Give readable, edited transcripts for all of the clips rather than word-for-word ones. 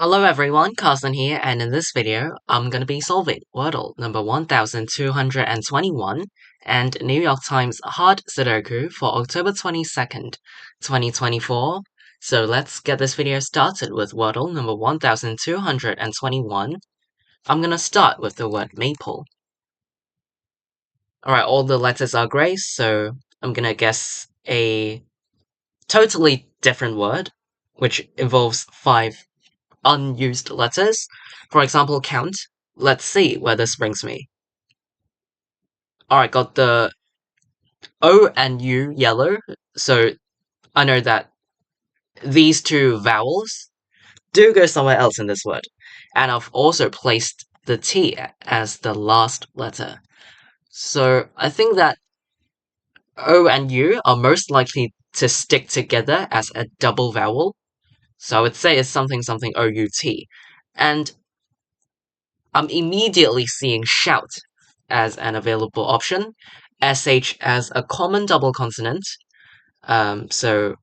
Hello everyone, Carson here, and in this video, I'm gonna be solving Wordle number 1221 and New York Times Hard Sudoku for October 22nd, 2024. So let's get this video started with Wordle number 1221. I'm gonna start with the word maple. Alright, all the letters are grey, so I'm gonna guess a totally different word, which involves 5 unused letters. For example, count. Let's see where this brings me. Alright, got the O and U yellow, so I know that these two vowels do go somewhere else in this word. And I've also placed the T as the last letter. So I think that O and U are most likely to stick together as a double vowel. So I would say it's something something O-U-T. And I'm immediately seeing shout as an available option, sh as a common double consonant. So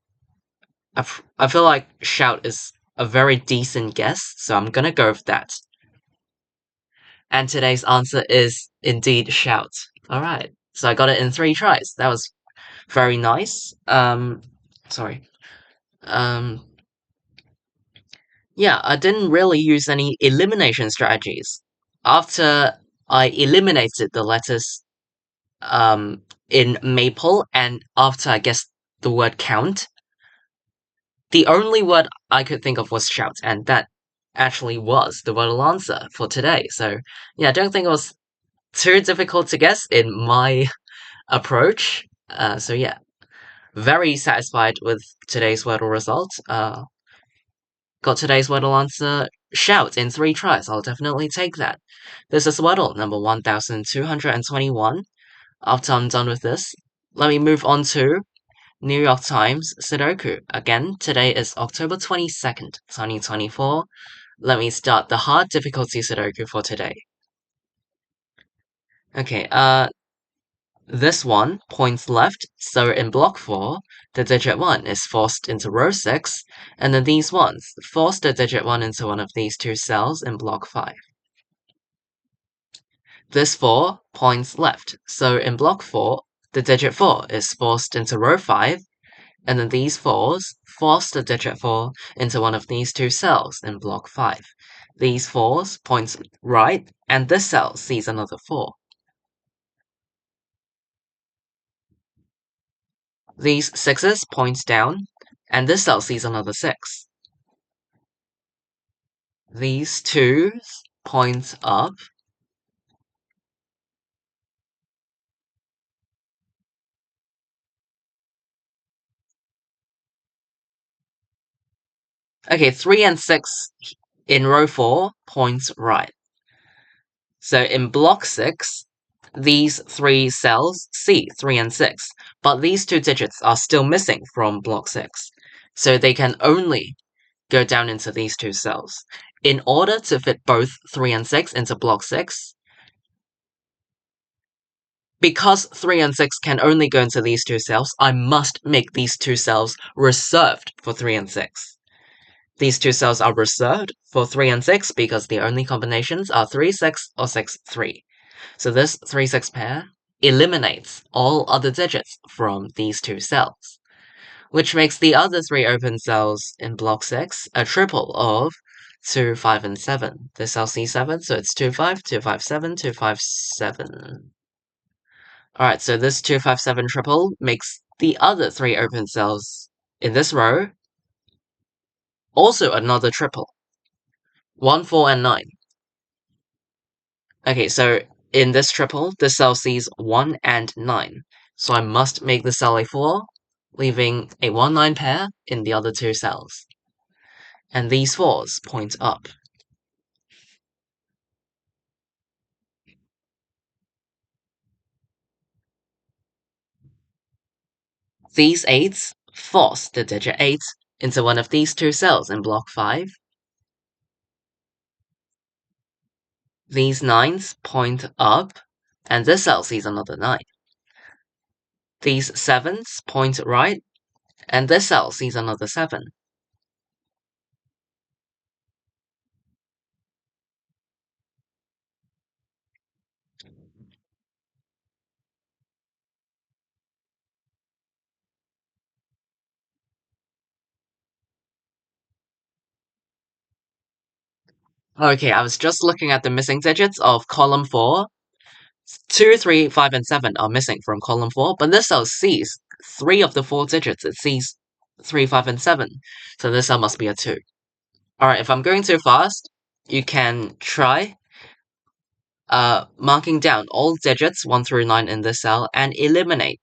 I feel like shout is a very decent guess, so I'm gonna go with that. And today's answer is indeed shout. Alright, so I got it in 3 tries. That was very nice. Sorry. Yeah, I didn't really use any elimination strategies. After I eliminated the letters in maple, and after I guessed the word count, the only word I could think of was shout, and that actually was the Wordle answer for today. So yeah, I don't think it was too difficult to guess in my approach. So yeah, very satisfied with today's Wordle result. Got today's Wordle answer shout in 3 tries. I'll definitely take that. This is Wordle number 1221. After I'm done with this, let me move on to New York Times Sudoku. Again, today is October 22nd, 2024. Let me start the hard difficulty Sudoku for today. Okay, this one points left, so in block 4, the digit 1 is forced into row 6, and then these ones force the digit 1 into one of these 2 cells in block 5. This 4 points left, so in block 4, the digit 4 is forced into row 5, and then these 4s force the digit 4 into one of these 2 cells in block 5. These 4s point right, and this cell sees another 4. These 6s point down, and this cell sees another 6. These 2s point up. Okay, 3 and 6 in row 4 points right. So in block 6, these 3 cells see 3 and 6, but these 2 digits are still missing from block 6, so they can only go down into these 2 cells. In order to fit both 3 and 6 into block 6, because 3 and 6 can only go into these 2 cells, I must make these 2 cells reserved for 3 and 6. These 2 cells are reserved for 3 and 6 because the only combinations are 3, 6, or 6, 3. So this 3, 6 pair eliminates all other digits from these 2 cells, which makes the other 3 open cells in block 6 a triple of 2, 5, and 7. This cell C7, so it's 2, 5, 2, 5, 7, 2, 5, 7. Alright, so this 2, 5, 7 triple makes the other 3 open cells in this row also another triple. 1, 4, and 9. Okay, so in this triple, the cell sees 1 and 9. So I must make the cell a 4, leaving a 1-9 pair in the other 2 cells. And these 4s point up. These 8s force the digit 8 into one of these 2 cells in block 5. These 9s point up, and this cell sees another 9. These 7s point right, and this cell sees another 7. Okay, I was just looking at the missing digits of column 4. 2, 3, 5, and 7 are missing from column 4, but this cell sees 3 of the 4 digits. It sees 3, 5, and 7. So this cell must be a 2. Alright, if I'm going too fast, you can try marking down all digits 1 through 9 in this cell and eliminate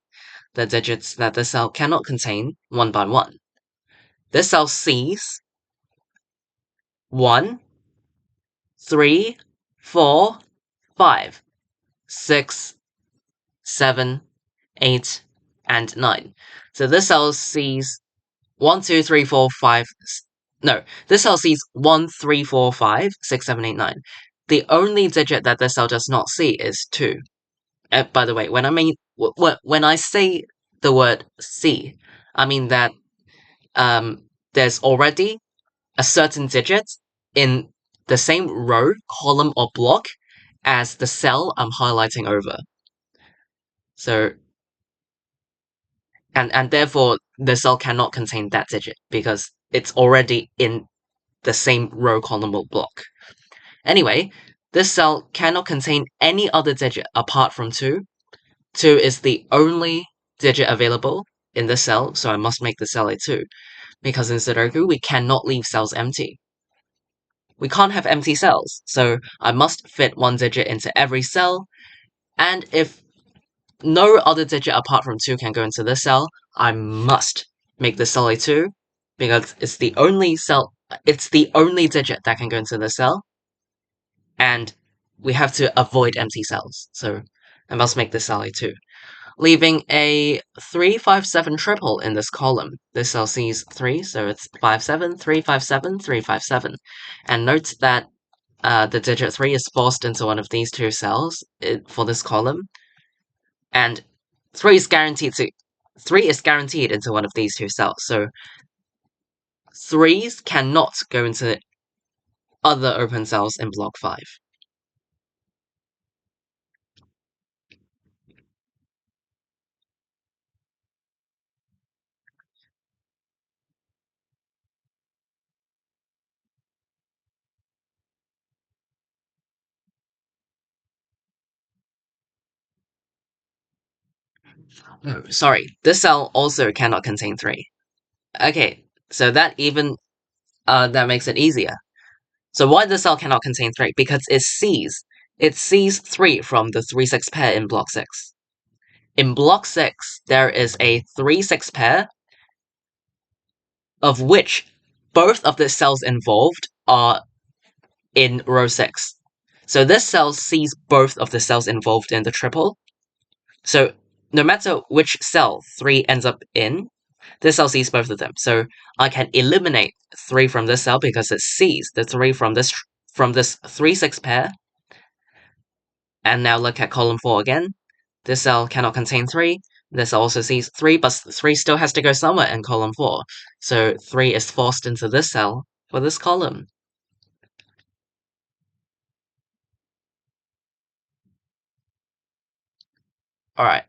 the digits that the cell cannot contain one by one. This cell sees 1, 3, 4, 5, 6, 7, 8, and 9. So this cell sees 1, 2, 3, 4, 5. No, this cell sees 1, 3, 4, 5, 6, 7, 8, 9. The only digit that this cell does not see is 2. By the way, when I say the word see, I mean that there's already a certain digit in the same row, column, or block as the cell I'm highlighting over. So, and therefore the cell cannot contain that digit because it's already in the same row, column, or block. Anyway, this cell cannot contain any other digit apart from 2. 2 is the only digit available in this cell, so I must make the cell a 2. Because in Sudoku, we cannot leave cells empty. We can't have empty cells, so I must fit one digit into every cell, and if no other digit apart from 2 can go into this cell, I must make the cell a 2, because it's the only digit that can go into the cell, and we have to avoid empty cells, so I must make this cell a 2. Leaving a 3, 5, 7 triple in this column. This cell sees 3, so it's 5, 7, 3, 5, 7, 3, 5, 7. And note that the digit 3 is forced into one of these two cells for this column, and 3 is guaranteed into one of these two cells, so 3s cannot go into other open cells in block 5. Oh, sorry, this cell also cannot contain 3. Okay, so that makes it easier. So why the cell cannot contain 3? Because it sees 3 from the 3-6 pair in block 6. In block 6, there is a 3-6 pair, of which both of the cells involved are in row 6. So this cell sees both of the cells involved in the triple. So no matter which cell 3 ends up in, this cell sees both of them. So I can eliminate 3 from this cell because it sees the 3 from this 3-6 pair. And now look at column 4 again. This cell cannot contain 3. This also sees 3, but 3 still has to go somewhere in column 4. So 3 is forced into this cell for this column. Alright,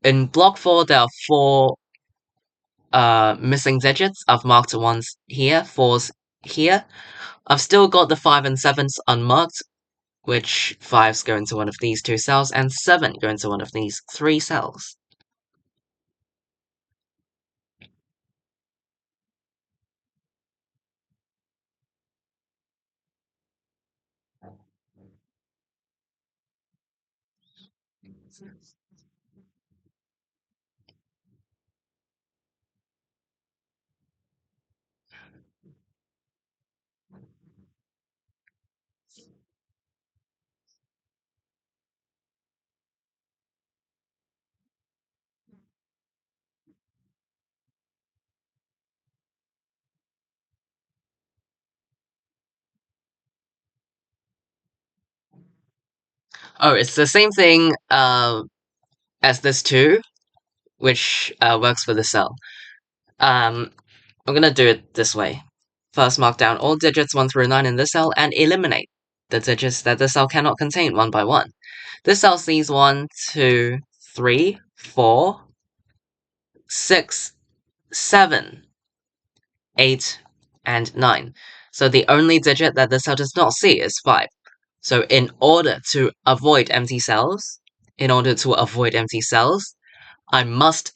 in block 4 there are 4 missing digits. I've marked ones here, 4s here. I've still got the 5 and 7s unmarked, which 5s go into one of these two cells, and 7 go into one of these 3 cells. Oh, it's the same thing as this 2, which works for the cell. I'm gonna do it this way. First, mark down all digits 1 through 9 in this cell and eliminate the digits that the cell cannot contain one by one. This cell sees 1, 2, 3, 4, 6, 7, 8, and 9. So the only digit that this cell does not see is 5. So in order to avoid empty cells, I must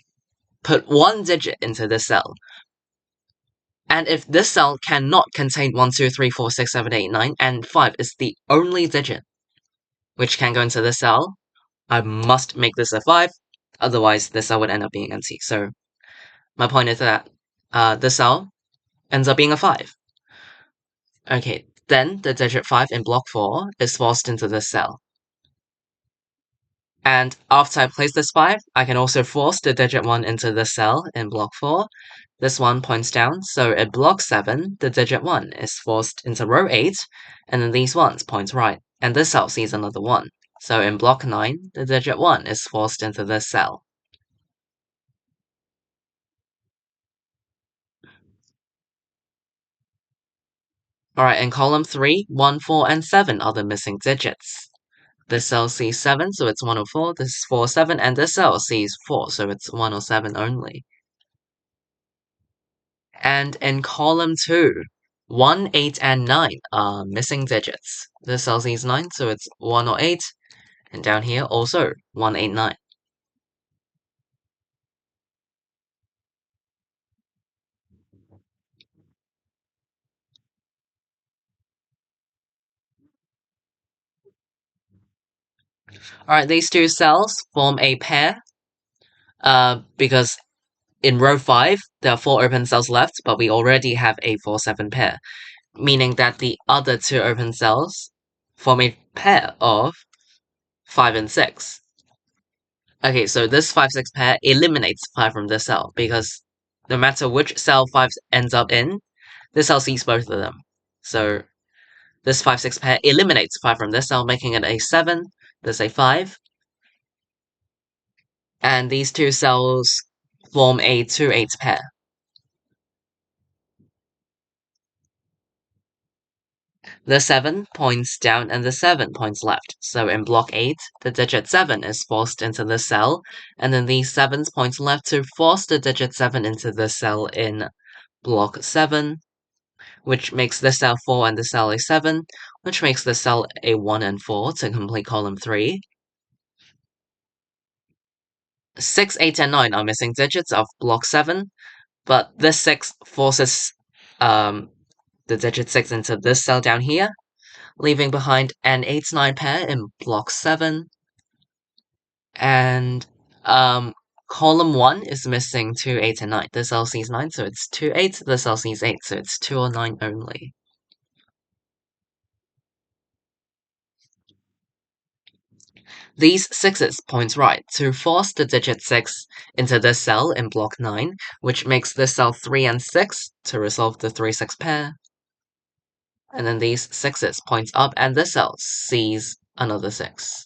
put one digit into this cell. And if this cell cannot contain 1, 2, 3, 4, 6, 7, 8, 9, and 5 is the only digit which can go into this cell, I must make this a 5, otherwise this cell would end up being empty. So my point is that this cell ends up being a 5. Okay, then the digit 5 in block 4 is forced into this cell. And after I place this 5, I can also force the digit 1 into this cell in block 4. This one points down, so in block 7, the digit 1 is forced into row 8, and then these ones point right, and this cell sees another 1. So in block 9, the digit 1 is forced into this cell. Alright, in column 3, 1, 4, and 7 are the missing digits. This cell sees 7, so it's 104, this is 4, 7, and this cell sees 4, so it's 107 only. And in column 2, 1, 8, and 9 are missing digits. This cell sees 9, so it's 108, and down here also 189. Alright, these two cells form a pair, because in row 5, there are 4 open cells left, but we already have a 4-7 pair, meaning that the other 2 open cells form a pair of 5 and 6. Okay, so this 5-6 pair eliminates 5 from this cell, because no matter which cell 5 ends up in, this cell sees both of them. So this 5-6 pair eliminates 5 from this cell, making it a 7, this a 5. And these two cells form a 2-8 pair. The 7 points down and the 7 points left. So in block 8, the digit 7 is forced into this cell, and then these 7s point left to force the digit 7 into the cell in block 7, which makes this cell 4 and this cell a 7, which makes this cell a 1 and 4 to complete column 3. 6, 8, and 9 are missing digits of block 7, but this 6 forces the digit 6 into this cell down here, leaving behind an 8-9 pair in block 7. And column 1 is missing 2, 8, and 9. This cell sees 9, so it's 2, 8. This cell sees 8, so it's 2 or 9 only. These 6s point right to force the digit 6 into this cell in block 9, which makes this cell 3 and 6 to resolve the 3-6 pair. And then these 6s point up and this cell sees another 6.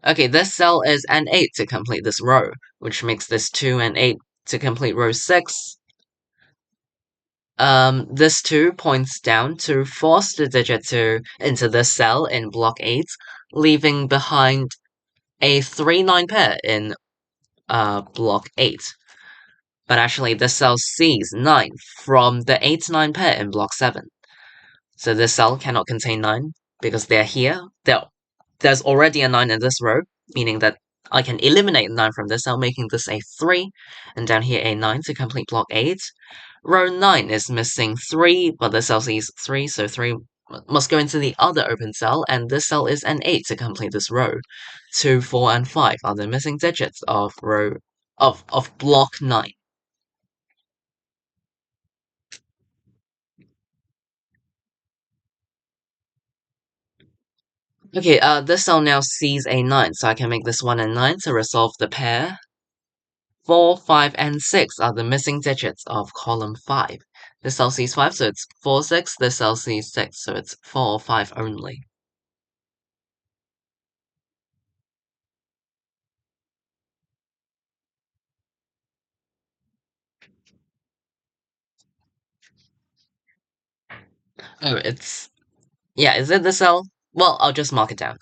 Okay, this cell is an 8 to complete this row, which makes this 2 and 8 to complete row 6. This 2 points down to force the digit 2 into this cell in block 8, leaving behind a 3-9 pair in block 8. But actually, this cell sees 9 from the 8-9 pair in block 7. So this cell cannot contain 9 because they're here. There's already a 9 in this row, meaning that I can eliminate 9 from this cell, making this a 3, and down here a 9 to complete block 8. Row 9 is missing 3, but this cell sees 3, so 3 must go into the other open cell, and this cell is an 8 to complete this row. 2, 4, and 5 are the missing digits of block 9. Okay, this cell now sees a 9, so I can make this 1 and 9 to resolve the pair. 4, 5, and 6 are the missing digits of column 5. This cell sees 5, so it's 4, 6. This cell sees 6, so it's 4, 5 only. Oh, yeah, is it the cell? Well, I'll just mark it down.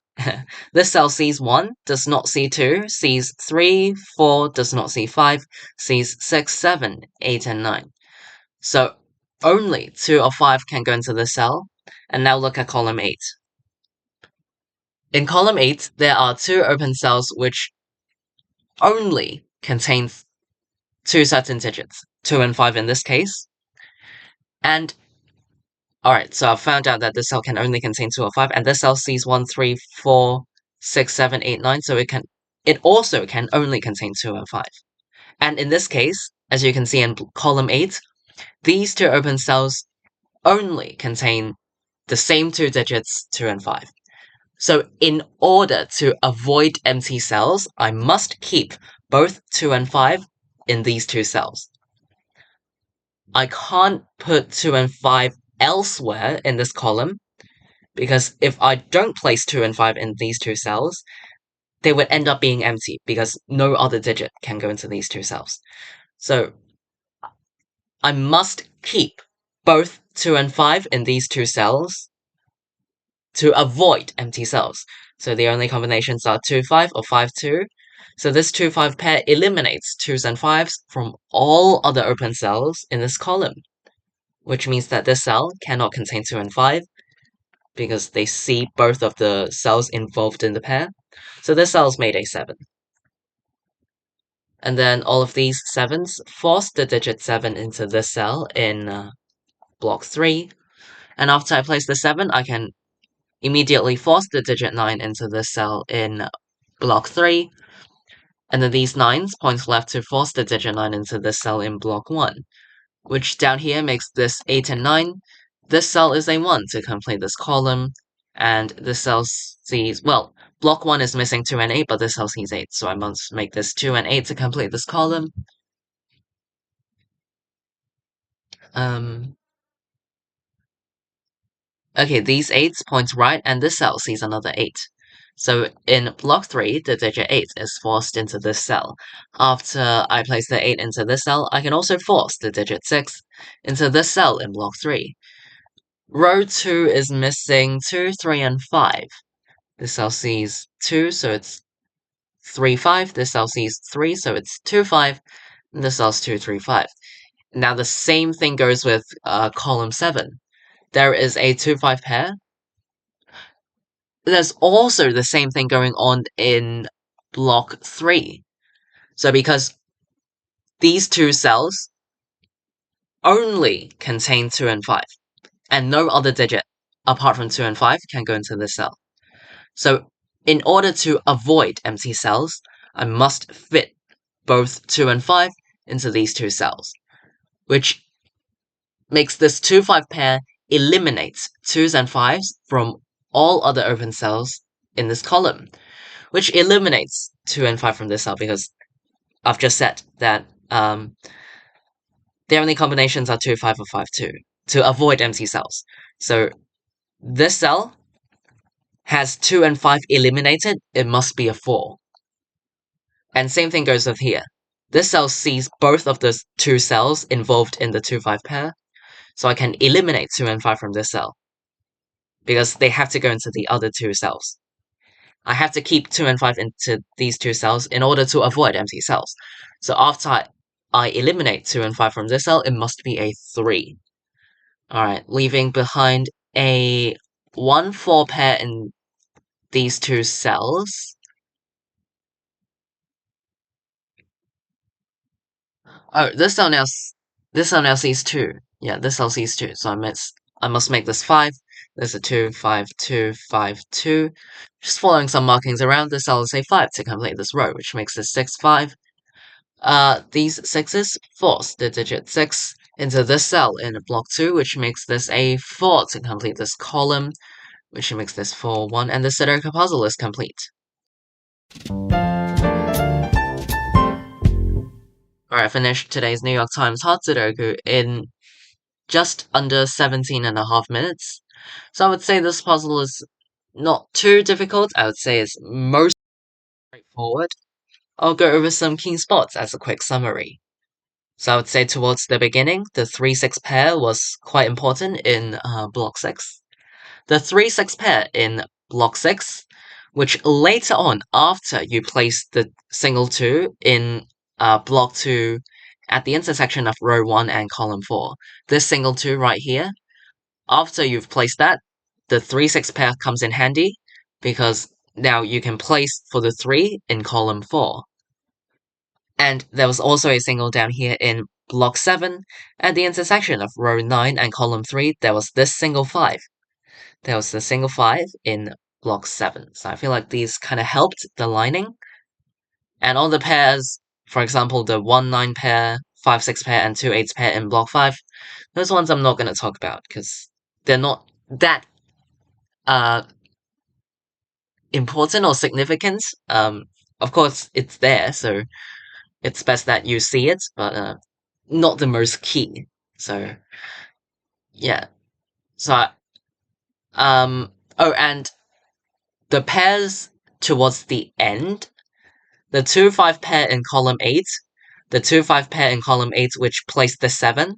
This cell sees 1, does not see 2, sees 3, 4, does not see 5, sees 6, 7, 8, and 9. So only 2 of 5 can go into this cell. And now look at column 8. In column 8, there are 2 open cells which only contain 2 certain digits, 2 and 5 in this case. And alright, so I've found out that this cell can only contain 2 or 5, and this cell sees 1, 3, 4, 6, 7, 8, 9, so it also can only contain 2 and 5. And in this case, as you can see in column 8, these 2 open cells only contain the same 2 digits, 2 and 5. So in order to avoid empty cells, I must keep both 2 and 5 in these 2 cells. I can't put 2 and 5 elsewhere in this column, because if I don't place 2 and 5 in these 2 cells, they would end up being empty, because no other digit can go into these 2 cells. So I must keep both 2 and 5 in these 2 cells to avoid empty cells. So the only combinations are 2, 5 or 5, 2. So this 2, 5 pair eliminates 2s and 5s from all other open cells in this column, which means that this cell cannot contain 2 and 5, because they see both of the cells involved in the pair. So this cell is made a 7. And then all of these 7s force the digit 7 into this cell in block 3. And after I place the 7, I can immediately force the digit 9 into this cell in block 3. And then these 9s point left to force the digit 9 into this cell in block 1, which down here makes this 8 and 9. This cell is a 1 to complete this column, and this cell sees, well, block 1 is missing 2 and 8, but this cell sees 8, so I must make this 2 and 8 to complete this column. Okay, these 8s point right, and this cell sees another 8. So in block 3, the digit 8 is forced into this cell. After I place the 8 into this cell, I can also force the digit 6 into this cell in block 3. Row 2 is missing 2, 3, and 5. This cell sees 2, so it's 3, 5. This cell sees 3, so it's 2, 5. And this cell's 2, 3, 5. Now the same thing goes with column 7. There is a 2, 5 pair. There's also the same thing going on in block 3. So because these 2 cells only contain 2 and 5, and no other digit apart from 2 and 5 can go into this cell. So in order to avoid empty cells, I must fit both 2 and 5 into these 2 cells, which makes this 2, 5 pair eliminates 2s and 5s from all other open cells in this column, which eliminates 2 and 5 from this cell, because I've just said that the only combinations are 2, 5, or 5, 2, to avoid empty cells. So this cell has 2 and 5 eliminated, it must be a 4. And same thing goes with here. This cell sees both of the 2 cells involved in the 2, 5 pair, so I can eliminate 2 and 5 from this cell, because they have to go into the other 2 cells. I have to keep 2 and 5 into these 2 cells in order to avoid empty cells. So after I eliminate 2 and 5 from this cell, it must be a 3. Alright, leaving behind a 1, 4 pair in these 2 cells. Oh, this cell now sees 2. Yeah, this cell sees 2, so I must make this 5. There's a 2, 5, 2, 5, 2. Just following some markings around, this cell is a 5 to complete this row, which makes this 6, 5. These 6s force the digit 6 into this cell in block 2, which makes this a 4 to complete this column, which makes this 4, 1, and the Sudoku puzzle is complete. Alright, I finished today's New York Times Hard Sudoku in just under 17.5 minutes. So I would say this puzzle is not too difficult. I would say it's most straightforward. I'll go over some key spots as a quick summary. So I would say towards the beginning, the 3-6 pair was quite important in block 6. The 3-6 pair in block 6 which later on, after you place the single 2 in block 2 at the intersection of row 1 and column 4, this single 2 right here, after you've placed that, the 3-6 pair comes in handy, because now you can place for the 3 in column 4. And there was also a single down here in block 7, at the intersection of row 9 and column 3, there was this single 5. There was the single 5 in block 7. So I feel like these kind of helped the lining. And all the pairs, for example, the 1-9 pair, 5-6 pair, and 2-8 pair in block 5, those ones I'm not going to talk about, because they're not that important or significant. Of course, it's there, so it's best that you see it, but not the most key. So, yeah. So, oh, and the pairs towards the end, the 2-5 pair in column 8, the 2-5 pair in column 8, which placed the 7,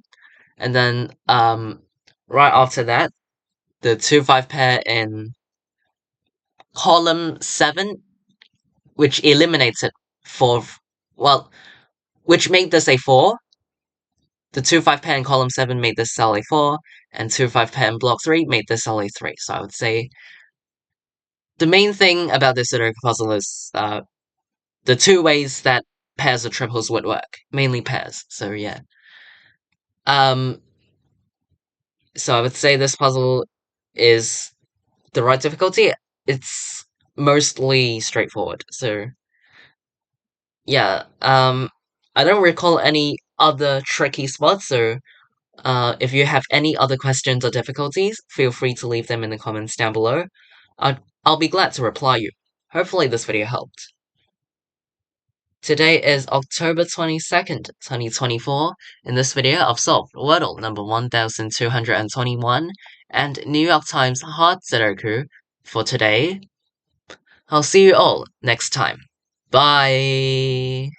and then, right after that, the 2-5 pair in column 7, which eliminates it for, well, which made this a 4. The 2-5 pair in column 7 made this cell a 4, and 2-5 pair in block 3 made this cell a 3. So I would say the main thing about this Sudoku puzzle is the two ways that pairs or triples would work. Mainly pairs, so yeah. So I would say this puzzle is the right difficulty. It's mostly straightforward, so yeah. I don't recall any other tricky spots, so if you have any other questions or difficulties, feel free to leave them in the comments down below. I'll be glad to reply you. Hopefully this video helped. Today is October 22nd, 2024. In this video, I've solved Wordle number 1221 and New York Times Hard Sudoku for today. I'll see you all next time. Bye!